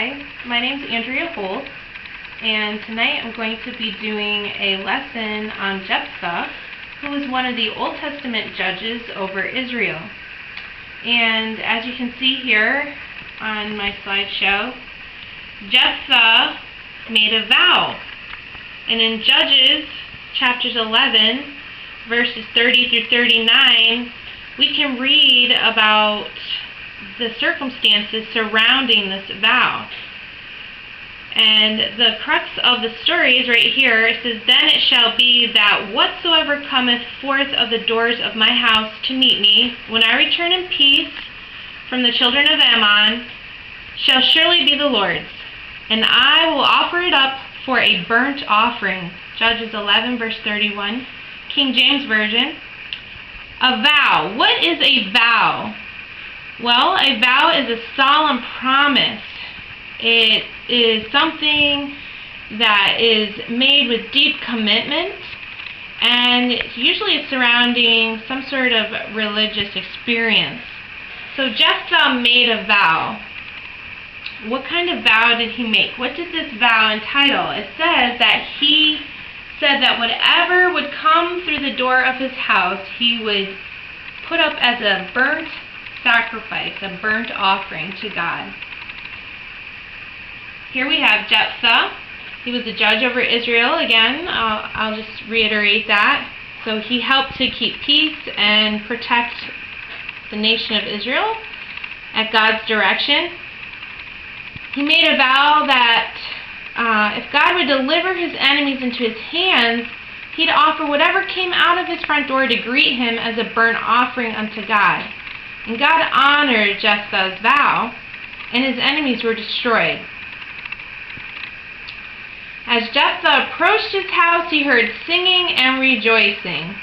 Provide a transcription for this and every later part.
Hi, my name is Andrea Holt, and tonight I'm going to be doing a lesson on Jephthah, who was one of the Old Testament judges over Israel. And as you can see here on my slideshow, Jephthah made a vow. And in Judges chapters 11, verses 30 through 39, we can read about the circumstances surrounding this vow. And the crux of the story is right here. It says, "Then it shall be that whatsoever cometh forth of the doors of my house to meet me, when I return in peace from the children of Ammon, shall surely be the Lord's, and I will offer it up for a burnt offering." Judges 11, verse 31, King James Version. A vow. What is a vow? Well, a vow is a solemn promise. It is something that is made with deep commitment, and usually it's surrounding some sort of religious experience. So Jephthah made a vow. What kind of vow did he make? What did this vow entitle? It says that he said that whatever would come through the door of his house, he would put up as a burnt sacrifice, a burnt offering to God. Here we have Jephthah. He was a judge over Israel. Again, I'll just reiterate that. So he helped to keep peace and protect the nation of Israel at God's direction. He made a vow that if God would deliver his enemies into his hands, he'd offer whatever came out of his front door to greet him as a burnt offering unto God. And God honored Jephthah's vow, and his enemies were destroyed. As Jephthah approached his house, he heard singing and rejoicing.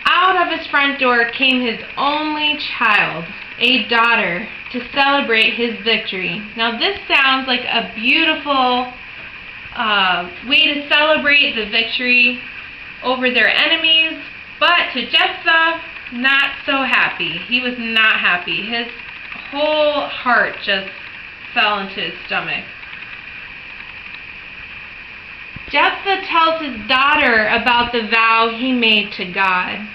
Out of his front door came his only child, a daughter, to celebrate his victory. Now this sounds like a beautiful way to celebrate the victory over their enemies, but to Jephthah, not so happy. He was not happy. His whole heart just fell into his stomach. Jephthah tells his daughter about the vow he made to God.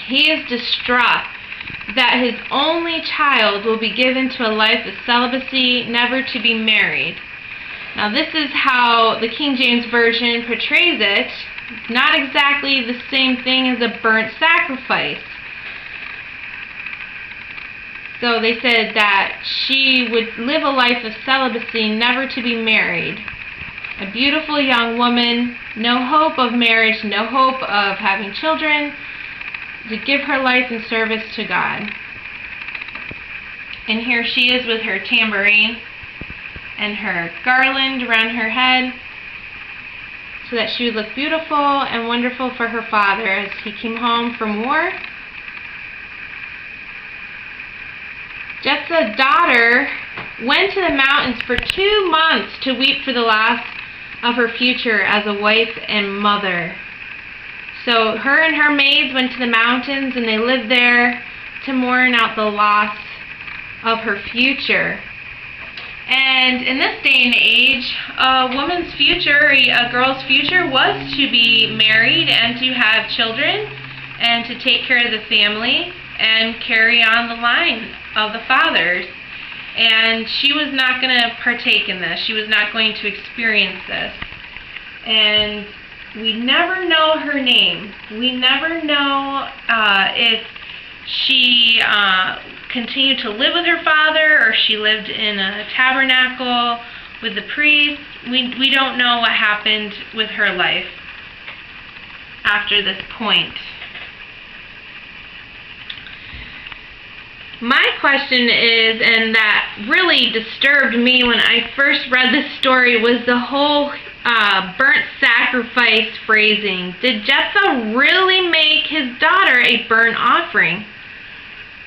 He is distraught that his only child will be given to a life of celibacy, never to be married. Now this is how the King James Version portrays it. Not exactly the same thing as a burnt sacrifice. So they said that she would live a life of celibacy, never to be married. A beautiful young woman, no hope of marriage, no hope of having children, to give her life in service to God. And here she is with her tambourine and her garland around her head, so that she would look beautiful and wonderful for her father as he came home from war. Jephthah's daughter went to the mountains for 2 months to weep for the loss of her future as a wife and mother. So her and her maids went to the mountains, and they lived there to mourn out the loss of her future. And in this day and age, a woman's future, a girl's future, was to be married and to have children and to take care of the family and carry on the line of the fathers. And she was not going to partake in this. She was not going to experience this. And we never know her name. We never know if she continued to live with her father, or she lived in a tabernacle with the priests. We don't know what happened with her life after this point. My question is, and that really disturbed me when I first read this story, was the whole burnt sacrifice phrasing. Did Jephthah really make his daughter a burnt offering?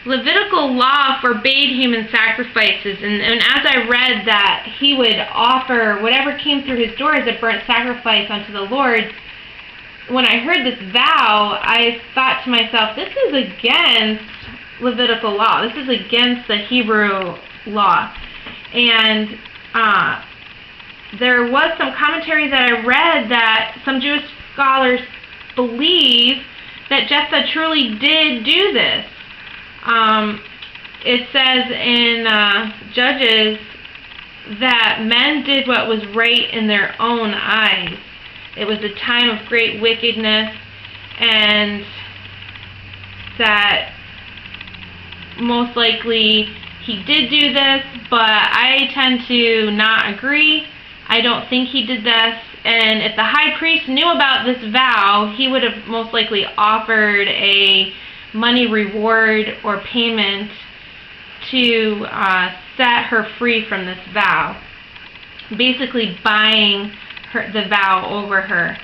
Levitical law forbade human sacrifices, and as I read that he would offer whatever came through his door as a burnt sacrifice unto the Lord, when I heard this vow, I thought to myself, this is against Levitical law. This is against the Hebrew law. And there was some commentary that I read that some Jewish scholars believe that Jephthah truly did do this. It says in Judges that men did what was right in their own eyes. It was a time of great wickedness, and that most likely he did do this, but I tend to not agree. I don't think he did this, and if the high priest knew about this vow, he would have most likely offered a money reward or payment to set her free from this vow, basically buying the vow over her.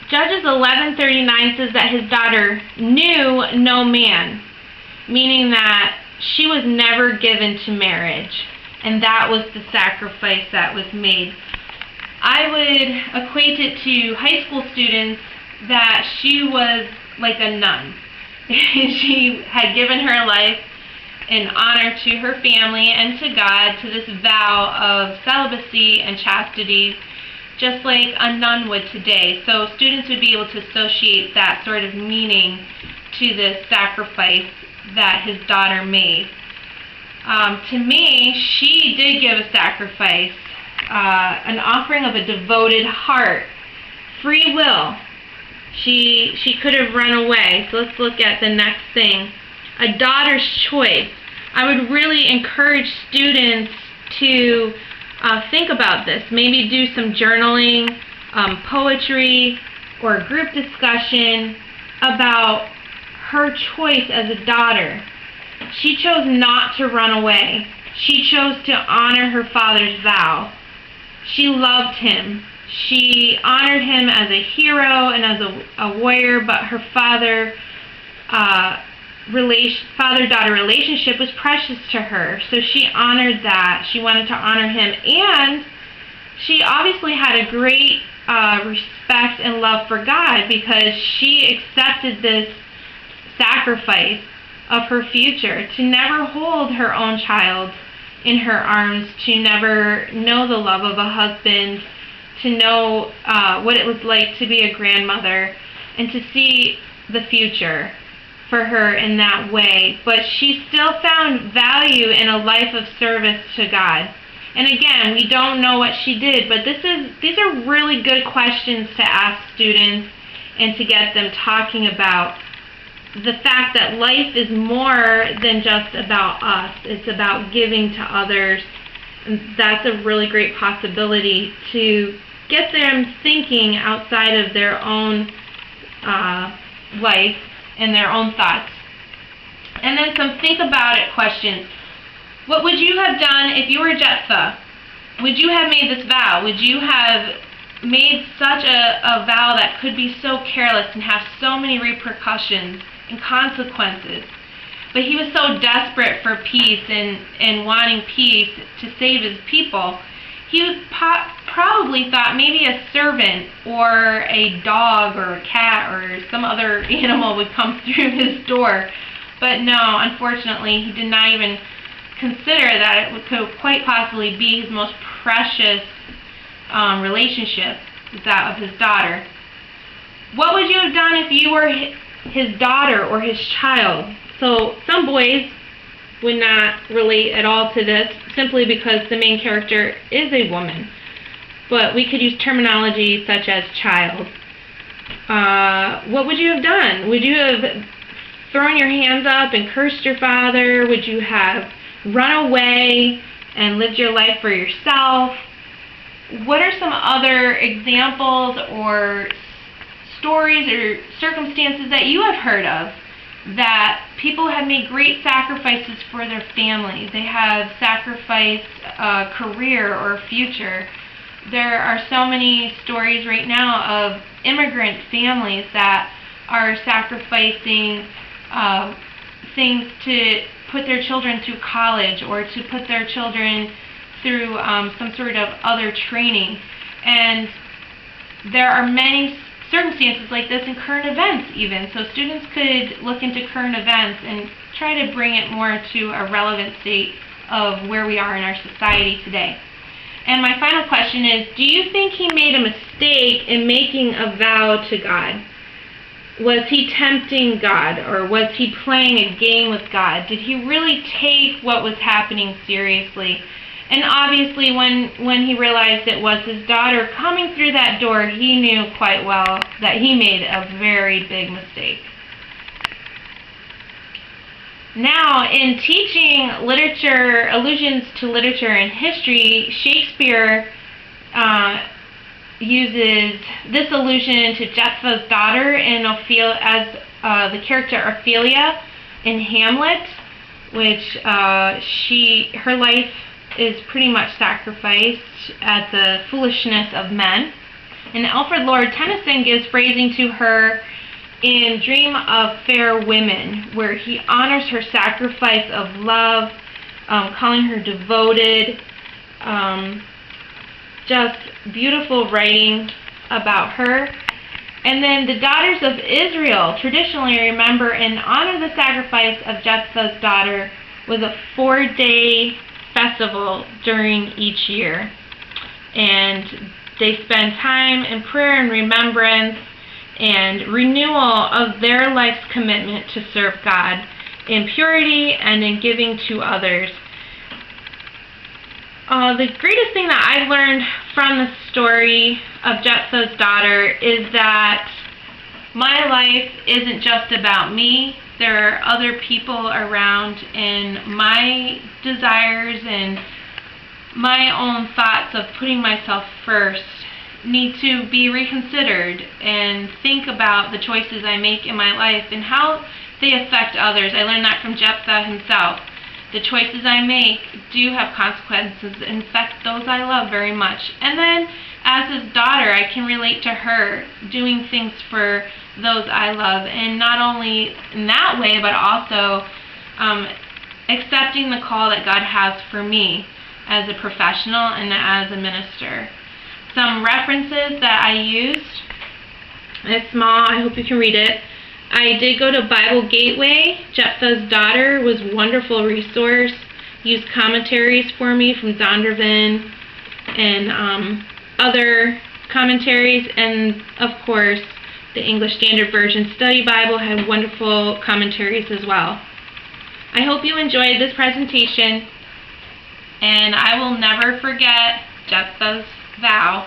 Judges 11:39 says that his daughter knew no man, meaning that she was never given to marriage, and that was the sacrifice that was made. I would equate it to high school students that she was like a nun. She had given her life in honor to her family and to God, to this vow of celibacy and chastity, just like a nun would today. So students would be able to associate that sort of meaning to this sacrifice that his daughter made. To me, she did give a sacrifice, an offering of a devoted heart, free will. She could have run away. So let's look at the next thing. A daughter's choice. I would really encourage students to think about this. Maybe do some journaling, poetry, or group discussion about her choice as a daughter. She chose not to run away. She chose to honor her father's vow. She loved him. She honored him as a hero and as a warrior, but her father-daughter relationship was precious to her, so she honored that. She wanted to honor him, and she obviously had a great respect and love for God, because she accepted this sacrifice of her future, to never hold her own child in her arms, to never know the love of a husband, to know what it was like to be a grandmother, and to see the future for her in that way. But she still found value in a life of service to God. And again, we don't know what she did, but these are really good questions to ask students and to get them talking about the fact that life is more than just about us. It's about giving to others. And that's a really great possibility to get them thinking outside of their own life and their own thoughts. And then some think about it questions. What would you have done if you were Jephthah? Would you have made this vow? Would you have made such a vow that could be so careless and have so many repercussions and consequences? But he was so desperate for peace and wanting peace to save his people. He was probably thought maybe a servant or a dog or a cat or some other animal would come through his door. But no, unfortunately, he did not even consider that it could quite possibly be his most precious relationship, that of his daughter. What would you have done if you were his daughter or his child? So some boys would not relate at all to this, simply because the main character is a woman. But we could use terminology such as child. What would you have done? Would you have thrown your hands up and cursed your father? Would you have run away and lived your life for yourself? What are some other examples or stories or circumstances that you have heard of that people have made great sacrifices for their family? They have sacrificed a career or a future. There are so many stories right now of immigrant families that are sacrificing things to put their children through college or to put their children through some sort of other training. And there are many circumstances like this in current events even. So students could look into current events and try to bring it more to a relevant state of where we are in our society today. And my final question is, do you think he made a mistake in making a vow to God? Was he tempting God, or was he playing a game with God? Did he really take what was happening seriously? And obviously when he realized it was his daughter coming through that door, he knew quite well that he made a very big mistake. Now, in teaching literature, allusions to literature and history, Shakespeare uses this allusion to Jephthah's daughter as the character Ophelia in Hamlet, which her life is pretty much sacrificed at the foolishness of men. And Alfred Lord Tennyson gives phrasing to her in Dream of Fair Women, where he honors her sacrifice of love, calling her devoted. Just beautiful writing about her. And then the daughters of Israel traditionally remember and honor the sacrifice of Jephthah's daughter with a 4-day festival during each year. And they spend time in prayer and remembrance and renewal of their life's commitment to serve God in purity and in giving to others. The greatest thing that I've learned from the story of Jephthah's daughter is that my life isn't just about me. There are other people around, and my desires and my own thoughts of putting myself first need to be reconsidered, and think about the choices I make in my life and how they affect others. I learned that from Jephthah himself. The choices I make do have consequences and affect those I love very much. And then, as his daughter, I can relate to her doing things for those I love, and not only in that way, but also accepting the call that God has for me as a professional and as a minister. Some references that I used, it's small, I hope you can read it. I did go to Bible Gateway. Jephthah's Daughter was a wonderful resource. Used commentaries for me from Zondervan and other commentaries. And, of course, the English Standard Version Study Bible had wonderful commentaries as well. I hope you enjoyed this presentation. And I will never forget Jephthah's vow